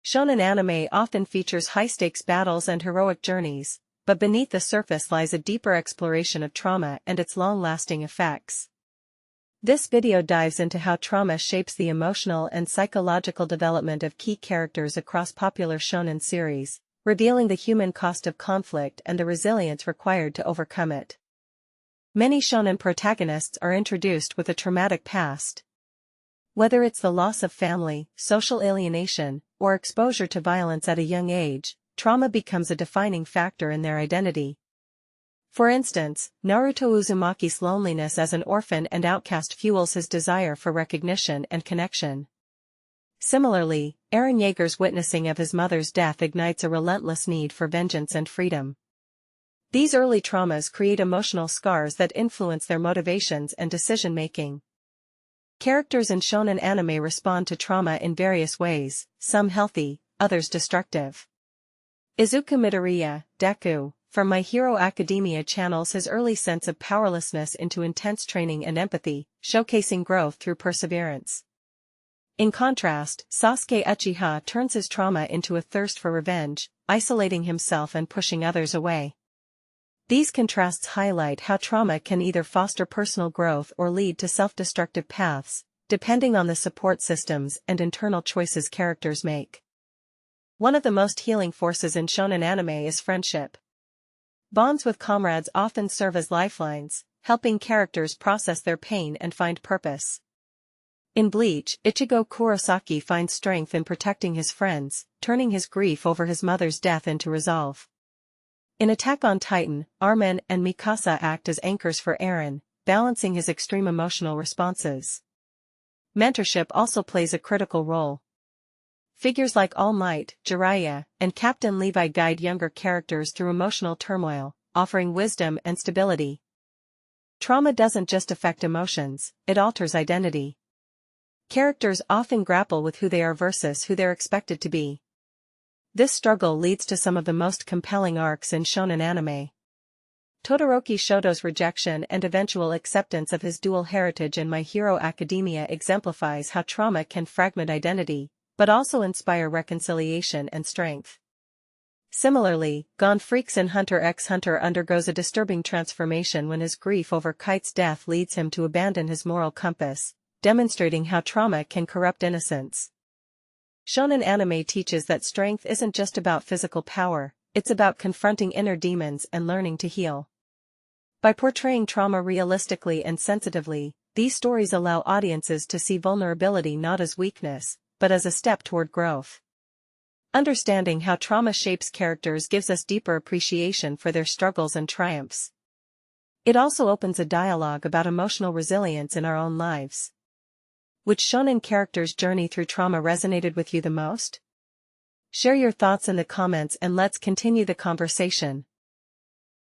Shonen anime often features high-stakes battles and heroic journeys, but beneath the surface lies a deeper exploration of trauma and its long-lasting effects. This video dives into how trauma shapes the emotional and psychological development of key characters across popular shonen series, revealing the human cost of conflict and the resilience required to overcome it. Many shonen protagonists are introduced with a traumatic past. Whether it's the loss of family, social alienation, or exposure to violence at a young age, trauma becomes a defining factor in their identity. For instance, Naruto Uzumaki's loneliness as an orphan and outcast fuels his desire for recognition and connection. Similarly, Eren Yeager's witnessing of his mother's death ignites a relentless need for vengeance and freedom. These early traumas create emotional scars that influence their motivations and decision-making. Characters in shonen anime respond to trauma in various ways, some healthy, others destructive. Izuku Midoriya, Deku, from My Hero Academia channels his early sense of powerlessness into intense training and empathy, showcasing growth through perseverance. In contrast, Sasuke Uchiha turns his trauma into a thirst for revenge, isolating himself and pushing others away. These contrasts highlight how trauma can either foster personal growth or lead to self-destructive paths, depending on the support systems and internal choices characters make. One of the most healing forces in shonen anime is friendship. Bonds with comrades often serve as lifelines, helping characters process their pain and find purpose. In Bleach, Ichigo Kurosaki finds strength in protecting his friends, turning his grief over his mother's death into resolve. In Attack on Titan, Armin and Mikasa act as anchors for Eren, balancing his extreme emotional responses. Mentorship also plays a critical role. Figures like All Might, Jiraiya, and Captain Levi guide younger characters through emotional turmoil, offering wisdom and stability. Trauma doesn't just affect emotions, it alters identity. Characters often grapple with who they are versus who they're expected to be. This struggle leads to some of the most compelling arcs in shonen anime. Todoroki Shoto's rejection and eventual acceptance of his dual heritage in My Hero Academia exemplifies how trauma can fragment identity, but also inspire reconciliation and strength. Similarly, Gon Freaks in Hunter x Hunter undergoes a disturbing transformation when his grief over Kite's death leads him to abandon his moral compass, demonstrating how trauma can corrupt innocence. Shonen anime teaches that strength isn't just about physical power, it's about confronting inner demons and learning to heal. By portraying trauma realistically and sensitively, these stories allow audiences to see vulnerability not as weakness, but as a step toward growth. Understanding how trauma shapes characters gives us deeper appreciation for their struggles and triumphs. It also opens a dialogue about emotional resilience in our own lives. Which shonen character's journey through trauma resonated with you the most? Share your thoughts in the comments and let's continue the conversation.